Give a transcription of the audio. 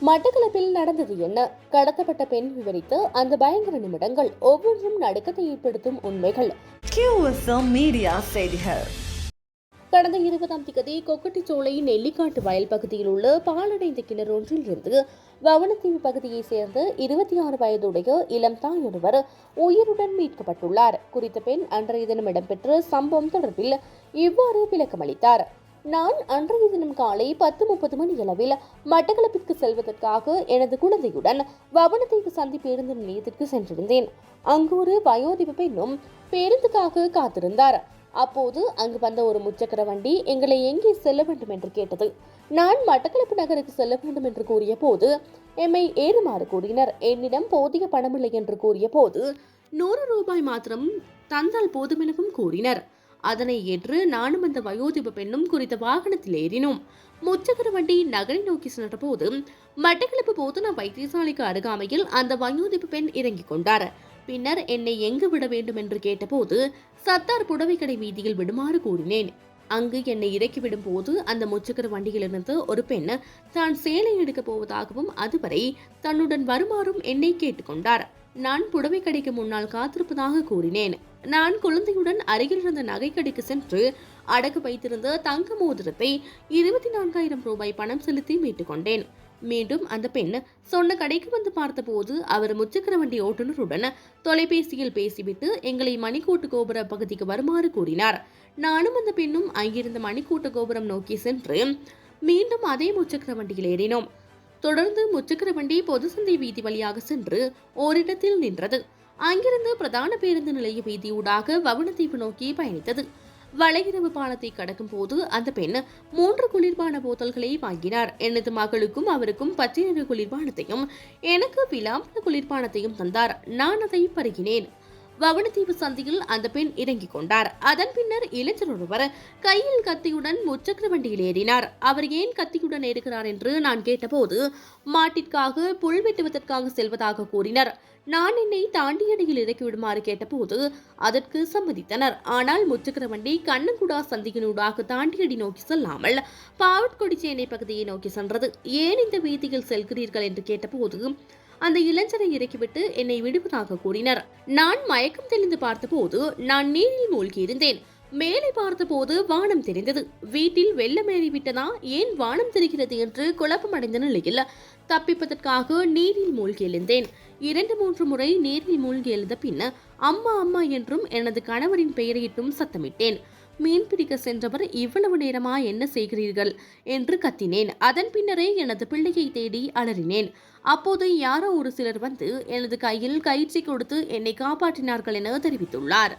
மட்டக்களப்பில் நடந்தது என்ன? கடத்தப்பட்ட பெண் விவரித்து அந்த பயங்கர நிமிடங்கள் ஒவ்வொன்றும் நடுக்கத்தை ஏற்படுத்தும் உண்மைகள். மீடியா செய்திகள். கடந்த 20ஆம் திகதி கொக்கட்டிச்சோலை நெல்லிக்காட்டு வயல் பகுதியில் உள்ள பாலடைந்த கிணறு ஒன்றில் இருந்து வவுணத்தீவு பகுதியைச் சேர்ந்த 26 வயதுடைய இளம் தாயொருவர் உயிருடன் மீட்கப்பட்டுள்ளார். குறித்த பெண் அன்றைய தினம் இடம்பெற்ற சம்பவம் தொடர்பில் இவ்வாறு விளக்கமளித்தார். நான் அன்றைய தினம் காலை 10:30 மணியளவில் மட்டக்களப்பிற்கு செல்வதற்காக எனது குழந்தையுடன் வவுணத்தீவு சந்தி பேருந்து நிலையத்திற்கு சென்றிருந்தேன். அங்கு ஒரு வயோதிப பெண்ணும் பேருந்துக்காக காத்திருந்தார். அப்போது அங்கு வந்த ஒரு முச்சக்கர வண்டி எங்களை எங்கே செல்ல வேண்டும் என்று கேட்டது. நான் மட்டக்களப்பு நகருக்கு செல்ல வேண்டும் என்று கூறிய போது எம்மை ஏறுமாறு கூறினர். என்னிடம் போதிய பணமில்லை என்று கூறிய போது 100 ரூபாய் மாத்திரம் தந்தால் போதும் எனவும் கூறினர். அதனை ஏற்று நானும் அந்த வயோதிப பெண்ணும் குறித்த வாகனத்தில் ஏறினோம். முச்சக்கர வண்டி நகரை நோக்கி சென்ற போது மட்டக்களப்பு போதனா வைத்தியசாலைக்கு அருகாமையில் அந்த வயோதிப பெண் இறங்கிக் கொண்டார். பின்னர் என்னை எங்கு விட வேண்டும் என்று கேட்டபோது சத்தார் புடவை கடை வீதியில் விடுமாறு கூறினேன். அங்கு என்னை இறக்கிவிடும் போது அந்த முச்சக்கர வண்டியிலிருந்து ஒரு பெண் தான் சேலை எடுக்கப் போவதாகவும் அதுவரை தன்னுடன் வருமாறும் என்னை கேட்டுக்கொண்டார். நான் புடவை கடைக்கு முன்னால் காத்திருப்பதாக கூறினேன். நான் குழந்தையுடன் அருகில் இருந்த நகைக்கடைக்கு சென்று அடகு வைத்திருந்த தங்க மோதிரத்தை 24,000 ரூபாய் பணம் செலுத்தி மீட்டுக் கொண்டேன். மீண்டும் அந்த பெண் சொன்ன கடைக்கு வந்து பார்த்தபோது அவர் முச்சக்கர வண்டி ஓட்டுநருடன் தொலைபேசியில் பேசிவிட்டு எங்களை மணிக்கூட்டு கோபுர பகுதிக்கு வருமாறு கூறினார். நானும் அந்த பெண்ணும் அங்கிருந்த மணிக்கூட்டு கோபுரம் நோக்கி சென்று மீண்டும் அதே முச்சக்கர வண்டியில் ஏறினோம். தொடர்ந்து முச்சக்கர வண்டி பொதுசந்தை வீதி வழியாக சென்று ஓரிடத்தில் நின்றது. அங்கிருந்து பிரதான பேருந்து நிலைய வீதியூடாக வவுணத்தீவு நோக்கி பயணித்தது. வளையிரவு பாலத்தை கடக்கும் போது அந்த பெண் 3 குளிர்பான போத்தல்களை வாங்கினார். எனது மகளுக்கும் அவருக்கும் பச்சை நிற குளிர்பானத்தையும் எனக்கு விளாம்பர குளிர்பானத்தையும் தந்தார். நான் அதை பருகினேன். வவுணத்தீவு சந்தியில் அந்த பெண் இறங்கிக் கொண்டார். அதன் பின்னர் இளைஞர் ஒருவர் கையில் கத்தியுடன் முச்சக்கர வண்டியில் ஏறினார். அவர் ஏன் கத்தியுடன் ஏறுகிறார் என்று நான் கேட்டபோது மாட்டிற்காக புல் வெட்டுவதற்காக செல்வதாக கூறினர். நான் என்னை தாண்டியடியில் இறக்கிவிடுமாறு கேட்டபோது அதற்கு சம்மதித்தனர். ஆனால் முச்சக்கர வண்டி கண்ணங்குடா சந்தியினூடாக தாண்டியடி நோக்கி செல்லாமல் பாவட்கொடிச்சேனை பகுதியை நோக்கி சென்றது. ஏன் இந்த வீதியில் செல்கிறீர்கள் என்று கேட்டபோது அந்த இளைஞரை இறக்கிவிட்டு என்னை விடுவதாக கூறினர். நான் மயக்கம் தெளிந்து பார்த்தபோது நான் நீரில் மூழ்கியிருந்தேன். மேலே பார்த்தபோது வானம் தெரிந்தது. வீட்டில் வெள்ளமேறி விட்டதா, ஏன் வானம் தெரிகிறது என்று குழப்பமடைந்த நிலையில் தப்பிப்பதற்காக நீரில் மூழ்கி எழுந்தேன். 2-3 முறை நீரில் மூழ்கி எழுந்த பின் அம்மா அம்மா என்றும் எனது கணவரின் பெயரையிட்டும் சத்தமிட்டேன். மீன் பிடிக்க சென்றவர் இவ்வளவு நேரமா என்ன செய்கிறீர்கள் என்று கத்தினேன். அதன் பின்னரே எனது பிள்ளையை தேடி அலறினேன். அப்போது யாரோ ஒரு சிலர் வந்து எனது கையில் கயிற்றை கொடுத்து என்னை காப்பாற்றினார்கள் என தெரிவித்துள்ளார்.